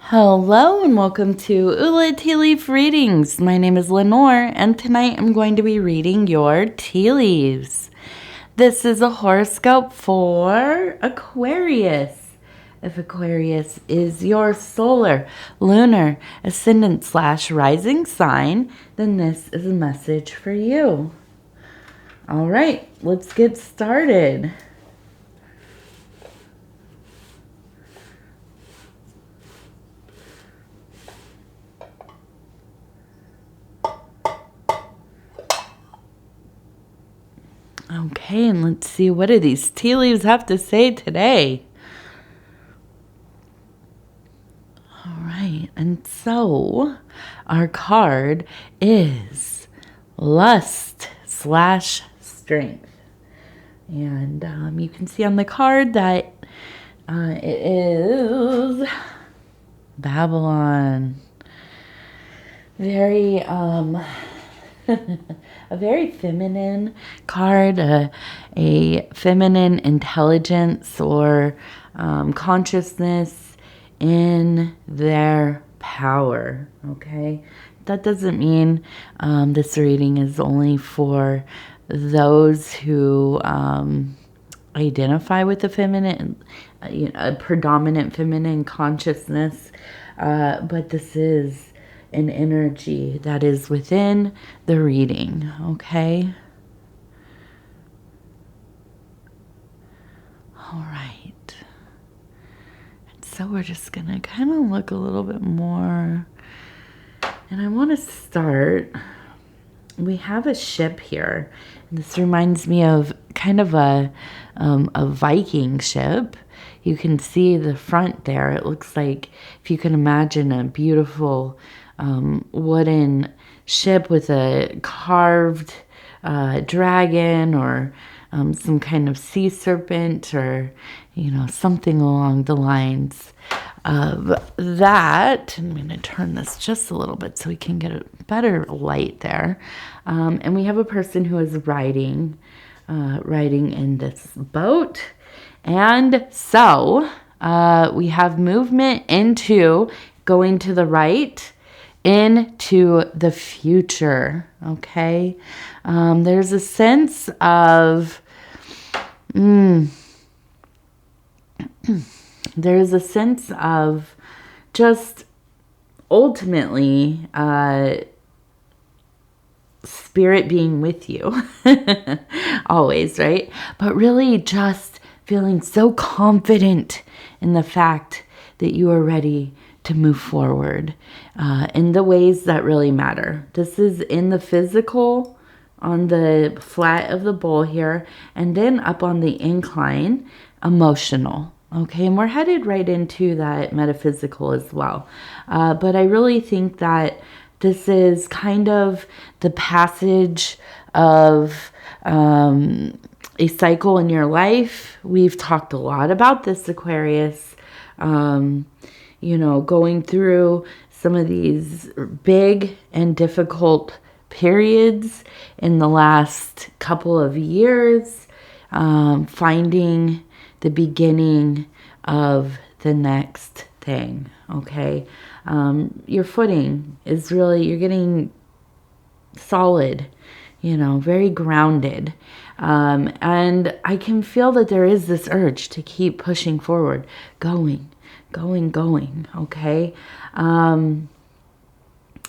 Hello and welcome to Ula Tea Leaf Readings. My name is Lenor and tonight I'm going to be reading your tea leaves. This is a horoscope for Aquarius. If Aquarius is your solar, lunar, ascendant / rising sign, then this is a message for you. All right, let's get started. Okay, and let's see, what do these tea leaves have to say today? All right, and so our card is Lust / Strength. And you can see on the card that it is Babylon. Very a very feminine card, a feminine intelligence or consciousness in their power, okay? That doesn't mean this reading is only for those who identify with the feminine, a predominant feminine consciousness, but this is an energy that is within the reading, okay? All right. And so we're just going to kind of look a little bit more. And I want to start, we have a ship here. And this reminds me of kind of a Viking ship. You can see the front there. It looks like, if you can imagine, a beautiful wooden ship with a carved dragon or some kind of sea serpent, or something along the lines of that. I'm going to turn this just a little bit so we can get a better light there. And we have a person who is riding in this boat. And so we have movement into going to the right, into the future, okay? There's a sense of, there's a sense of just ultimately spirit being with you, always, right? But really just feeling so confident in the fact that you are ready to move forward in the ways that really matter. This is in the physical, on the flat of the bowl here, and then up on the incline, emotional. Okay, and we're headed right into that metaphysical as well. But I really think that this is kind of the passage of a cycle in your life. We've talked a lot about this, Aquarius. Going through some of these big and difficult periods in the last couple of years, finding the beginning of the next thing, okay? Your footing is really, you're getting solid, very grounded. And I can feel that there is this urge to keep pushing forward, going, okay?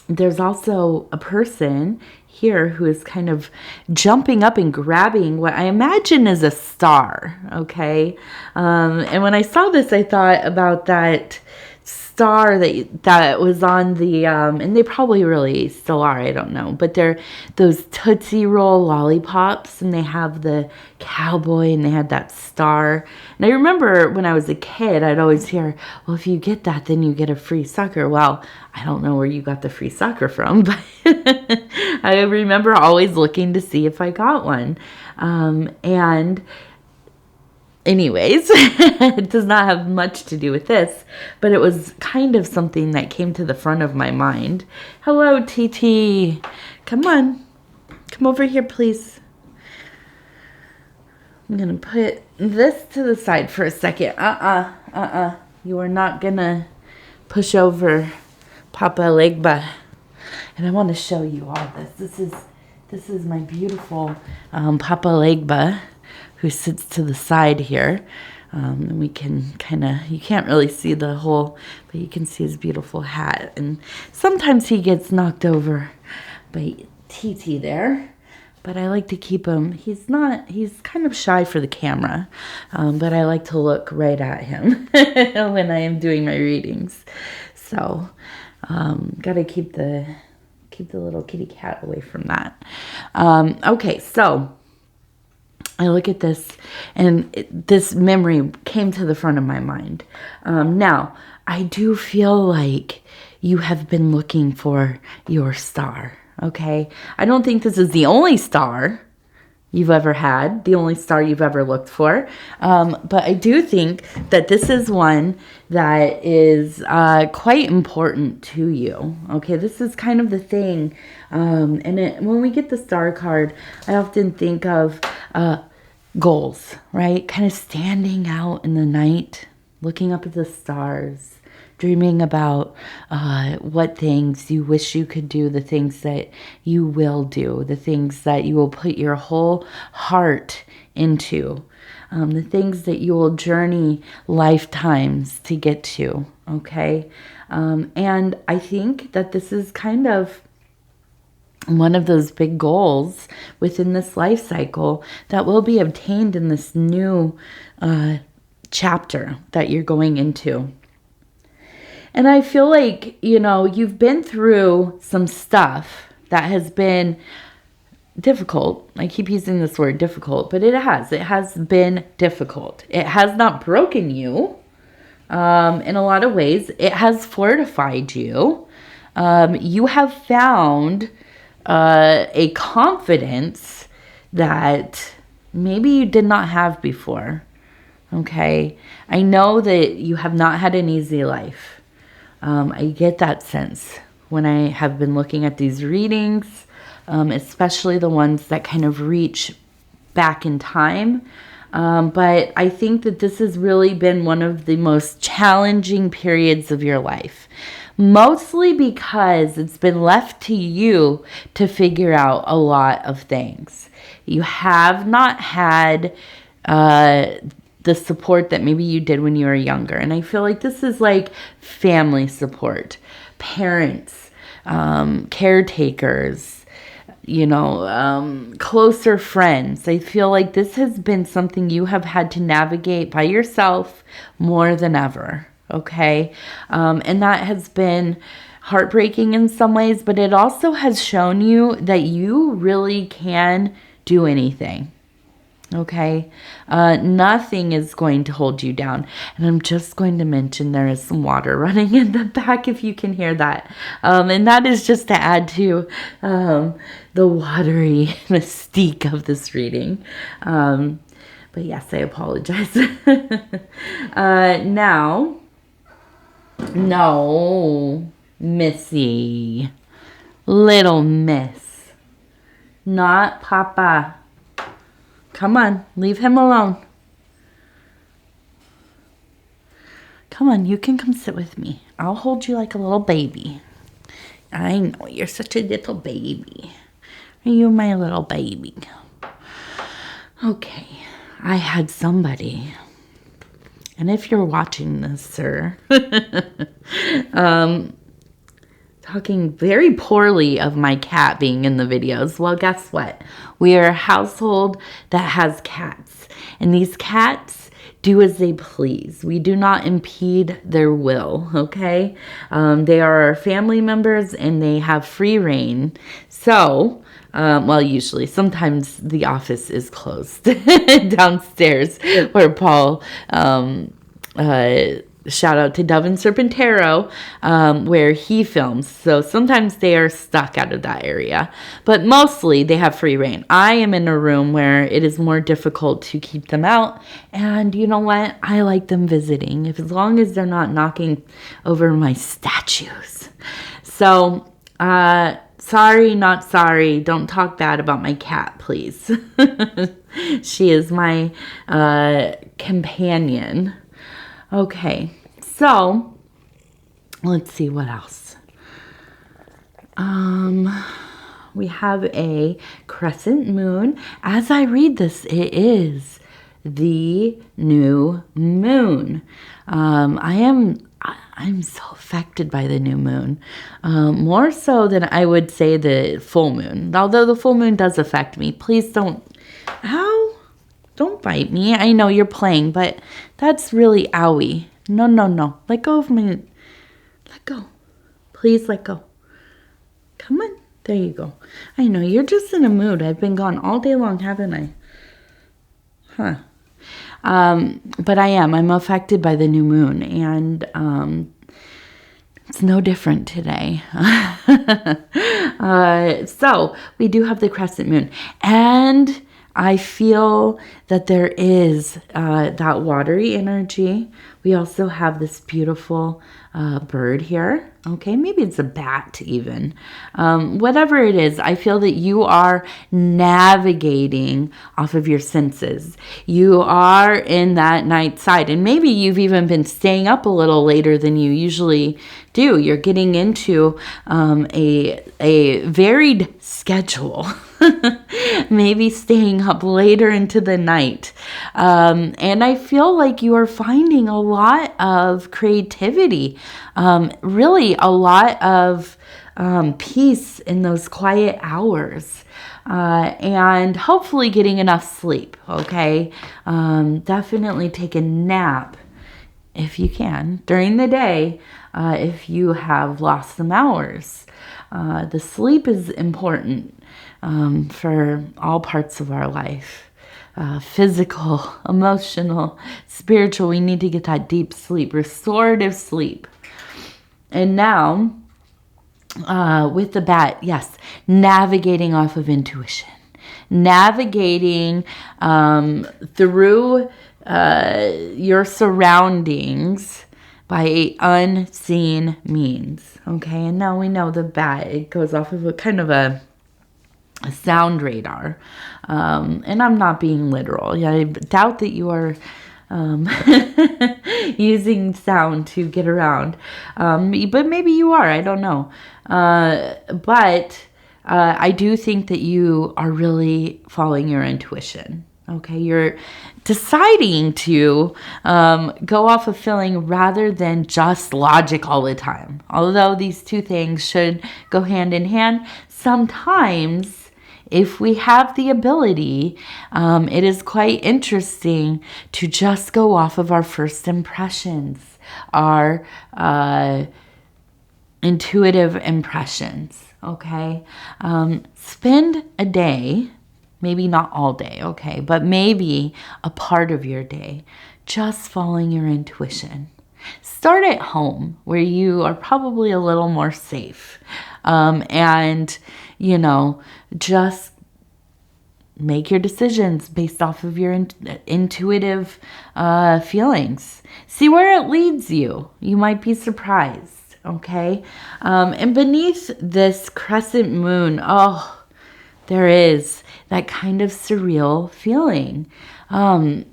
There's also a person here who is kind of jumping up and grabbing what I imagine is a star, okay? And when I saw this, I thought about that star that was on the, and they probably really still are, I don't know, but they're those Tootsie Roll lollipops, and they have the cowboy, and they had that star. And I remember when I was a kid, I'd always hear, well, if you get that, then you get a free sucker. Well, I don't know where you got the free sucker from, but I remember always looking to see if I got one. And anyways, it does not have much to do with this, but it was kind of something that came to the front of my mind. Hello, TT. Come on. Come over here, please. I'm going to put this to the side for a second. You are not going to push over Papa Legba. And I want to show you all this. This is my beautiful Papa Legba, who sits to the side here. And we can kind of, you can't really see the whole, but you can see his beautiful hat. And sometimes he gets knocked over by TT there. But I like to keep him, he's kind of shy for the camera. But I like to look right at him when I am doing my readings. So, gotta keep the little kitty cat away from that. Okay, so I look at this, and this memory came to the front of my mind. Now, I do feel like you have been looking for your star, okay? I don't think this is the only star you've ever had, the only star you've ever looked for. But I do think that this is one that is quite important to you. Okay, this is kind of the thing. And when we get the star card, I often think of goals, right? Kind of standing out in the night, looking up at the stars, dreaming about what things you wish you could do, the things that you will do, the things that you will put your whole heart into, the things that you will journey lifetimes to get to, okay? And I think that this is kind of one of those big goals within this life cycle that will be obtained in this new chapter that you're going into. And I feel like, you know, you've been through some stuff that has been difficult. I keep using this word difficult, but it has been difficult. It has not broken you in a lot of ways. It has fortified you. You have found a confidence that maybe you did not have before. Okay. I know that you have not had an easy life. I get that sense when I have been looking at these readings, especially the ones that kind of reach back in time. But I think that this has really been one of the most challenging periods of your life, mostly because it's been left to you to figure out a lot of things. You have not had the support that maybe you did when you were younger. And I feel like this is like family support, parents, caretakers, you know, closer friends. I feel like this has been something you have had to navigate by yourself more than ever. Okay. And that has been heartbreaking in some ways, but it also has shown you that you really can do anything. Okay. Nothing is going to hold you down. And I'm just going to mention there is some water running in the back if you can hear that. And that is just to add to the watery mystique of this reading. But yes, I apologize. Now, no, Missy, little miss, not Papa. Come on, leave him alone. Come on, you can come sit with me. I'll hold you like a little baby. I know, you're such a little baby. Are you my little baby? Okay, I had somebody, and if you're watching this, sir, talking very poorly of my cat being in the videos. Well, guess what? We are a household that has cats, and these cats do as they please. We do not impede their will, okay? They are our family members, and they have free reign. So, well, usually, sometimes the office is closed downstairs where Paul, shout out to Devin Serpentero, where he films. So sometimes they are stuck out of that area, but mostly they have free reign. I am in a room where it is more difficult to keep them out. And you know what? I like them visiting, as long as they're not knocking over my statues. So, sorry, not sorry. Don't talk bad about my cat, please. She is my companion. Okay, so Let's see what else. We have a crescent moon. As I read this, it is the new moon. I'm so affected by the new moon, more so than I would say the full moon. Although the full moon does affect me. Please don't, don't bite me. I know you're playing, but that's really owie. No, no, no. Let go of me. Let go. Please let go. Come on. There you go. I know, you're just in a mood. I've been gone all day long, haven't I? Huh. But I am. I'm affected by the new moon, and it's no different today. So we do have the crescent moon, and I feel that there is that watery energy. We also have this beautiful bird here. Okay, maybe it's a bat even. Whatever it is, I feel that you are navigating off of your senses. You are in that night side, and maybe you've even been staying up a little later than you usually do. You're getting into a varied schedule. Maybe staying up later into the night. And I feel like you are finding a lot of creativity, really a lot of peace in those quiet hours, and hopefully getting enough sleep, okay? Definitely take a nap if you can during the day, if you have lost some hours. The sleep is important for all parts of our life. Physical, emotional, spiritual. We need to get that deep sleep, restorative sleep. And now, with the bat, yes, navigating off of intuition. Navigating through your surroundings by unseen means. Okay, and now we know the bat, it goes off of a kind of a sound radar. And I'm not being literal. Yeah, I doubt that you are using sound to get around. But maybe you are. I don't know. But I do think that you are really following your intuition. Okay, you're deciding to go off of feeling rather than just logic all the time. Although these two things should go hand in hand, sometimes if we have the ability, it is quite interesting to just go off of our first impressions, our intuitive impressions, okay? Spend a day, maybe not all day, okay, but maybe a part of your day just following your intuition. Start at home where you are probably a little more safe, and just make your decisions based off of your intuitive feelings. See where it leads you. You might be surprised, okay? And beneath this crescent moon, there is that kind of surreal feeling. Oh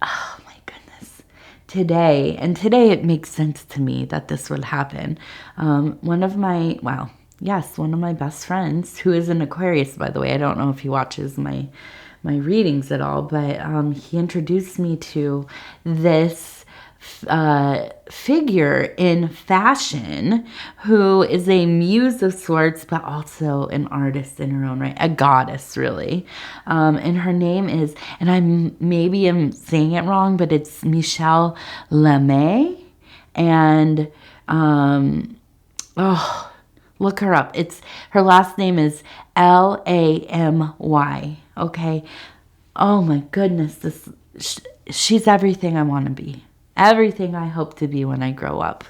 my goodness. Today it makes sense to me that this would happen. One of my best friends, who is an Aquarius, by the way. I don't know if he watches my readings at all, but he introduced me to this figure in fashion who is a muse of sorts, but also an artist in her own right, a goddess, really. And her name is, and I'm saying it wrong, but it's Michelle Lemay. And look her up. Her last name is Lamy. Okay. Oh my goodness. She's everything I want to be. Everything I hope to be when I grow up.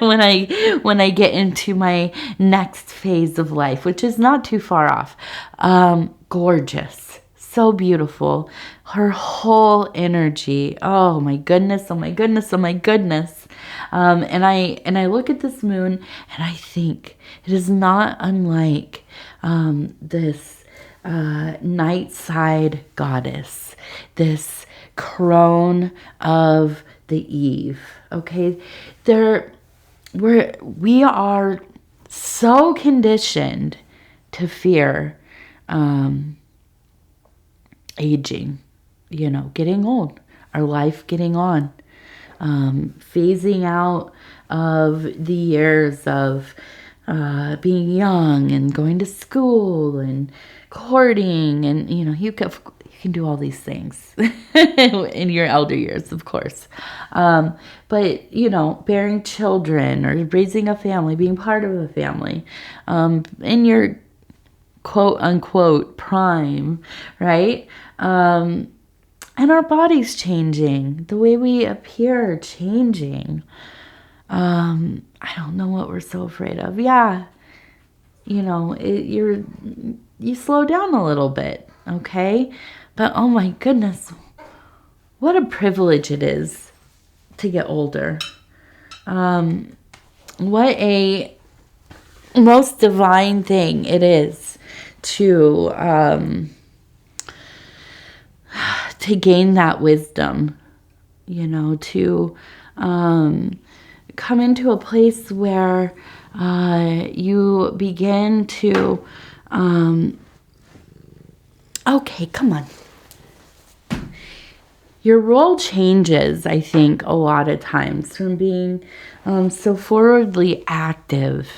when I get into my next phase of life, which is not too far off. Gorgeous. So beautiful. Her whole energy. Oh my goodness. Oh my goodness. Oh my goodness. And I look at this moon and I think it is not unlike this night side goddess, this crone of the eve. Okay, we are so conditioned to fear aging, getting old, our life getting on, phasing out of the years of being young and going to school and courting, and you can do all these things in your elder years, of course. But bearing children or raising a family, being part of a family, in your quote unquote prime, right? And our body's changing, the way we appear changing. I don't know what we're so afraid of. Yeah, you slow down a little bit, okay? But oh my goodness, what a privilege it is to get older. What a most divine thing it is to gain that wisdom, to come into a place where you begin to okay, come on. Your role changes, I think, a lot of times from being so forwardly active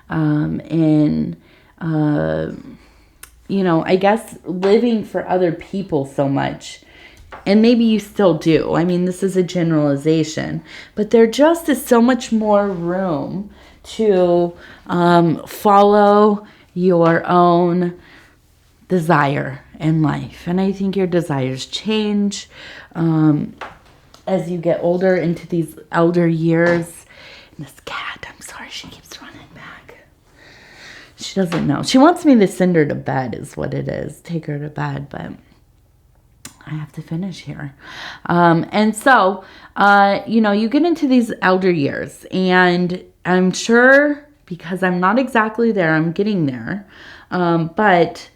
in, I guess living for other people so much. And maybe you still do. I mean, this is a generalization. But there just is so much more room to follow your own desire in life. And I think your desires change as you get older into these elder years. And this cat, I'm sorry, she keeps running back. She doesn't know. She wants me to send her to bed is what it is. Take her to bed, but I have to finish here. And so, you get into these elder years, and I'm sure, because I'm not exactly there, I'm getting there. But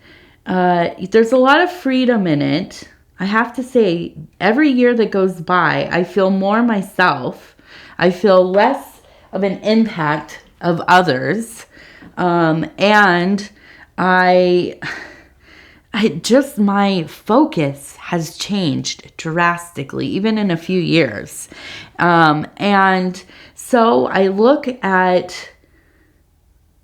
there's a lot of freedom in it. I have to say, every year that goes by, I feel more myself. I feel less of an impact of others. And my focus has changed drastically, even in a few years. And so I look at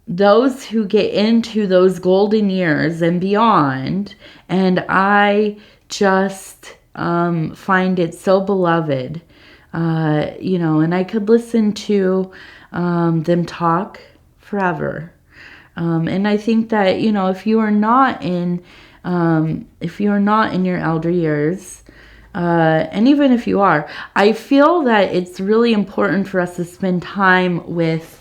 those who get into those golden years and beyond, and I just find it so beloved, and I could listen to them talk forever. And I think that, if you are not in your elder years, and even if you are, I feel that it's really important for us to spend time with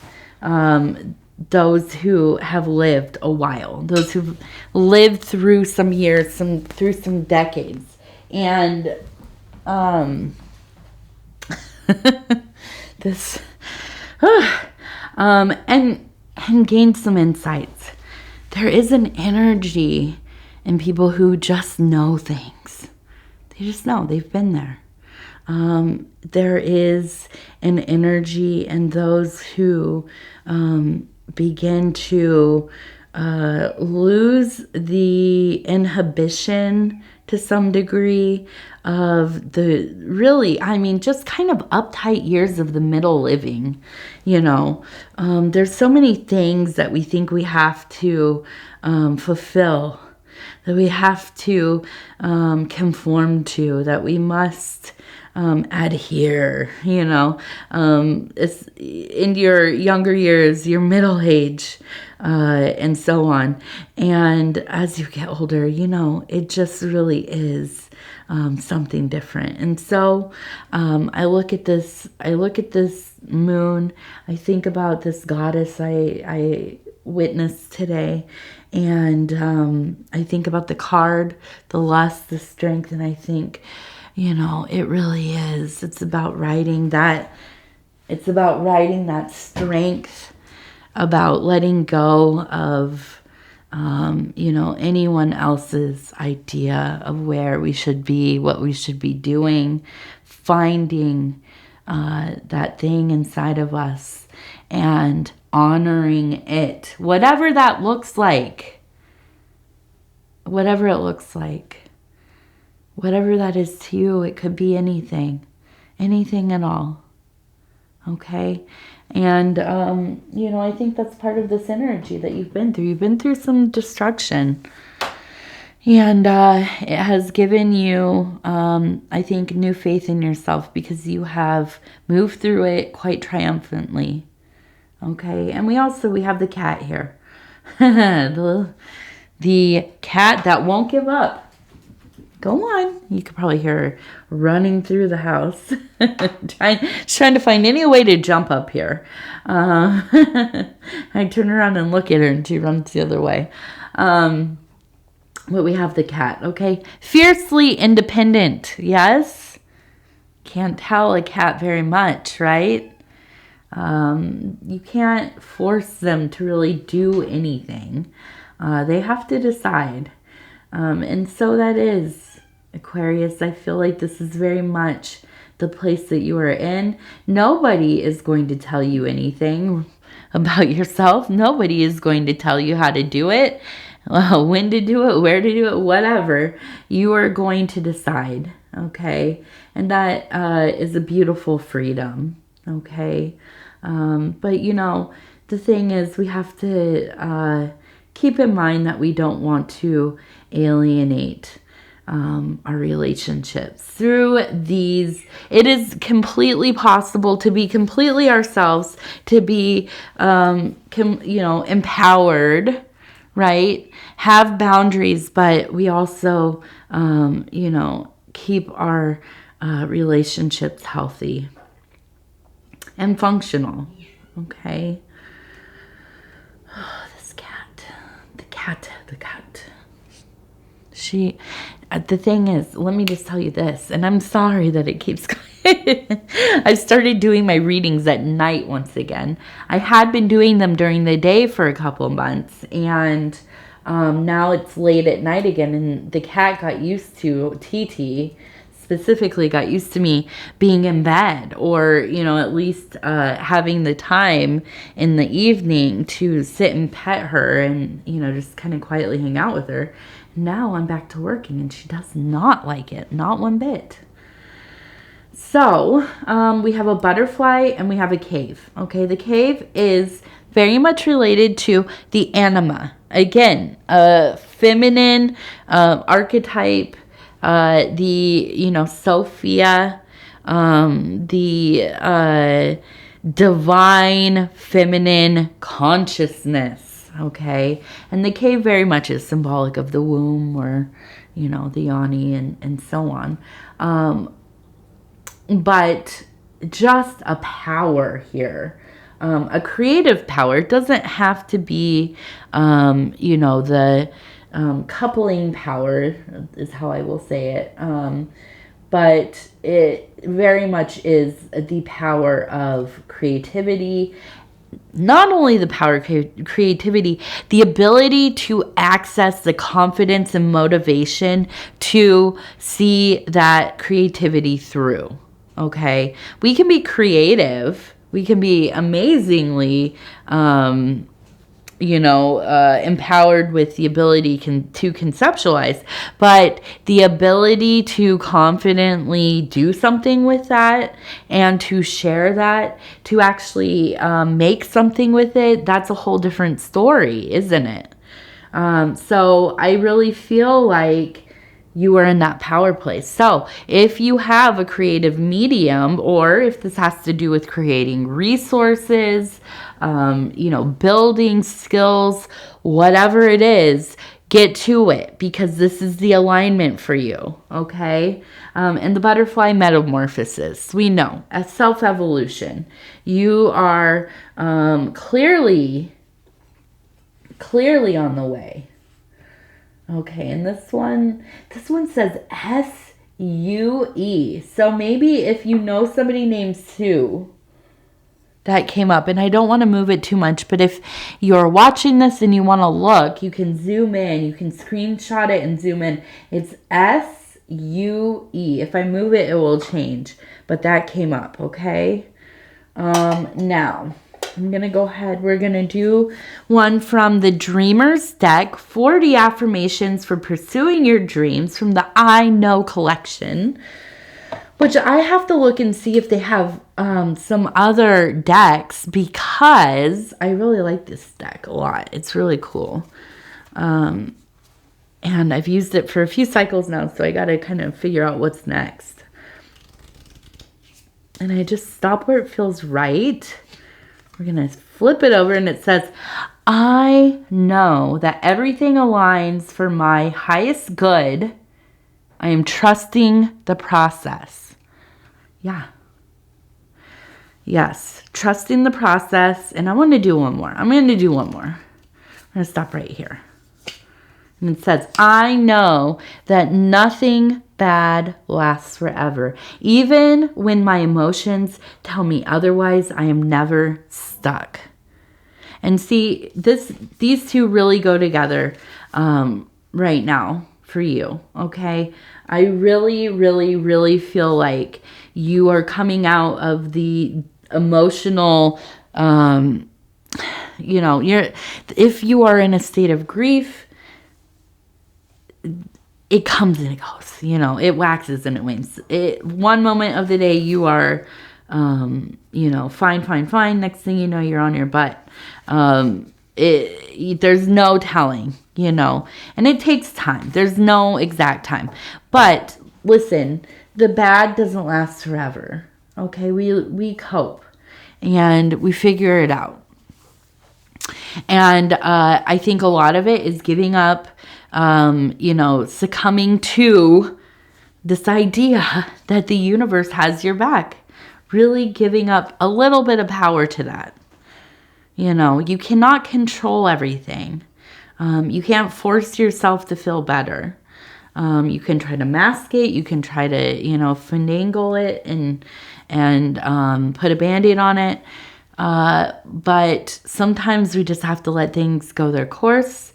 those who have lived a while, those who've lived through some years, through some decades, and this, and gain some insights. There is an energy in people who just know things. They just know. They've been there. There is an energy in those who begin to lose the inhibition to some degree of the really, just kind of uptight years of the middle living. There's so many things that we think we have to fulfill, that we have to conform to, that we must adhere, it's in your younger years, your middle age, and so on. And as you get older, it just really is something different. And so I look at this moon, I think about this goddess I witnessed today, and I think about the card, the lust, the strength, and I think, it really is. It's about writing that. It's about writing that strength, about letting go of, anyone else's idea of where we should be, what we should be doing, finding that thing inside of us and honoring it, whatever that looks like, whatever it looks like, whatever that is to you. It could be anything at all. Okay. And, you know, I think that's part of this energy that you've been through. You've been through some destruction. And it has given you, I think, new faith in yourself because you have moved through it quite triumphantly. Okay. And we have the cat here. the cat that won't give up. Go on. You could probably hear her running through the house. trying to find any way to jump up here. I turn around and look at her and she runs the other way. But we have the cat, okay? Fiercely independent, yes? Can't tell a cat very much, right? You can't force them to really do anything. They have to decide. And so that is, Aquarius. I feel like this is very much the place that you are in. Nobody is going to tell you anything about yourself. Nobody is going to tell you how to do it, when to do it, where to do it, whatever. You are going to decide, okay? And that is a beautiful freedom, okay? But, you know, the thing is we have to keep in mind that we don't want to alienate our relationships through these. It is completely possible to be completely ourselves, to be, you know, empowered, right? Have boundaries, but we also, you know, keep our relationships healthy and functional, okay? Oh, this cat, the cat. The thing is, let me just tell you this, and I'm sorry that it keeps going. I've started doing my readings at night once again. I had been doing them during the day for a couple months, and now it's late at night again, and the cat got used to, TT specifically got used to me being in bed, or, you know, at least having the time in the evening to sit and pet her and, you know, just kind of quietly hang out with her. Now I'm back to working and she does not like it, not one bit. So we have a butterfly and we have a cave. Okay, the cave is very much related to the anima. Again, a feminine archetype, the, you know, Sophia, the divine feminine consciousness. Okay, and the cave very much is symbolic of the womb, or, you know, the yoni, and so on. But just a power here, a creative power. It doesn't have to be, you know, the coupling power is how I will say it. But it very much is the power of creativity. Not only the power of creativity, the ability to access the confidence and motivation to see that creativity through. Okay, we can be creative. We can be amazingly, you know, empowered with the ability to conceptualize, but the ability to confidently do something with that and to share that, to actually make something with it, that's a whole different story, isn't it? So I really feel like you are in that power place. So if you have a creative medium, or if this has to do with creating resources, you know, building skills, whatever it is, get to it, because this is the alignment for you, okay? And the butterfly metamorphosis, we know, as self-evolution. You are clearly on the way. Okay, and this one says S-U-E. So maybe if you know somebody named Sue, that came up. And I don't want to move it too much, but if you're watching this and you want to look, you can zoom in. You can screenshot it and zoom in. It's S-U-E. UE. If I move it, it will change. But that came up, okay? Now, I'm going to go ahead. We're going to do one from the Dreamers deck, 40 affirmations for pursuing your dreams from the I Know collection, which I have to look and see if they have some other decks because I really like this deck a lot. It's really cool. And I've used it for a few cycles now, so I got to kind of figure out what's next. And I just stop where it feels right. We're going to flip it over and it says, I know that everything aligns for my highest good. I am trusting the process. Yeah. Yes, trusting the process. And I want to do one more. I'm going to do one more. I'm going to stop right here. And it says, I know that nothing bad lasts forever. Even when my emotions tell me otherwise, I am never stuck. And see, these two really go together right now for you, okay? I really, really, really feel like you are coming out of the emotional, you know, if you are in a state of grief, it comes and it goes, you know, it waxes and it wanes. One moment of the day you are, you know, fine. Next thing you know, you're on your butt. There's no telling, you know, and it takes time. There's no exact time. But listen, the bad doesn't last forever. Okay, we cope and we figure it out. And I think a lot of it is giving up, you know, succumbing to this idea that the universe has your back. Really giving up a little bit of power to that. You know, you cannot control everything. You can't force yourself to feel better. You can try to mask it. You can try to, you know, finagle it and put a Band-Aid on it. But sometimes we just have to let things go their course.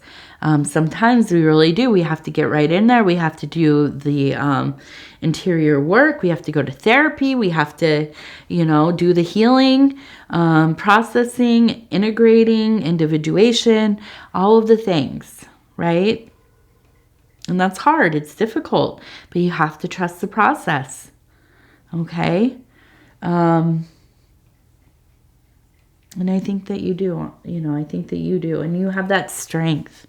Sometimes we really do. We have to get right in there. We have to do the interior work. We have to go to therapy. We have to, you know, do the healing, processing, integrating, individuation, all of the things, right? And that's hard. It's difficult, but you have to trust the process. Okay? And I think that you do, you know, I think that you do. And you have that strength.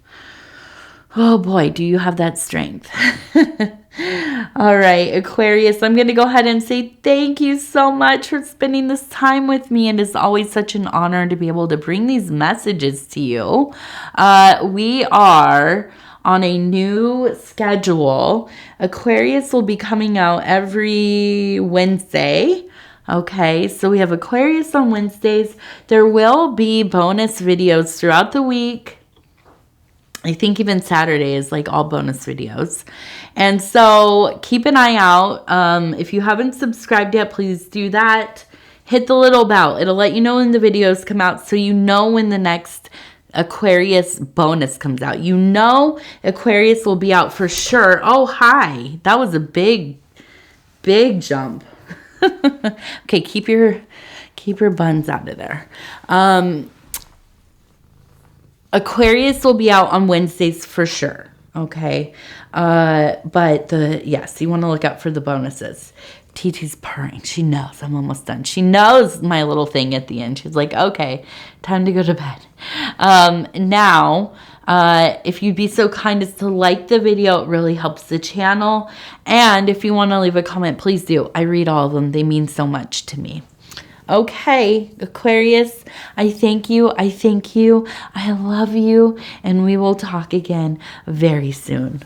Oh boy, do you have that strength. All right, Aquarius, I'm going to go ahead and say thank you so much for spending this time with me. And it's always such an honor to be able to bring these messages to you. We are on a new schedule. Aquarius will be coming out every Wednesday. Okay, so we have Aquarius on Wednesdays. There will be bonus videos throughout the week. I think even Saturday is like all bonus videos. And so keep an eye out. If you haven't subscribed yet, please do that. Hit the little bell. It'll let you know when the videos come out so you know when the next Aquarius bonus comes out. You know Aquarius will be out for sure. Oh, hi. That was a big jump. Okay, keep your buns out of there. Aquarius will be out on Wednesdays for sure. Okay. But yes, you want to look out for the bonuses. TT's purring. She knows I'm almost done. She knows my little thing at the end. She's like, okay, time to go to bed. Now, if you'd be so kind as to like the video, it really helps the channel. And if you want to leave a comment, please do. I read all of them. They mean so much to me. Okay, Aquarius, I thank you. I love you. And we will talk again very soon.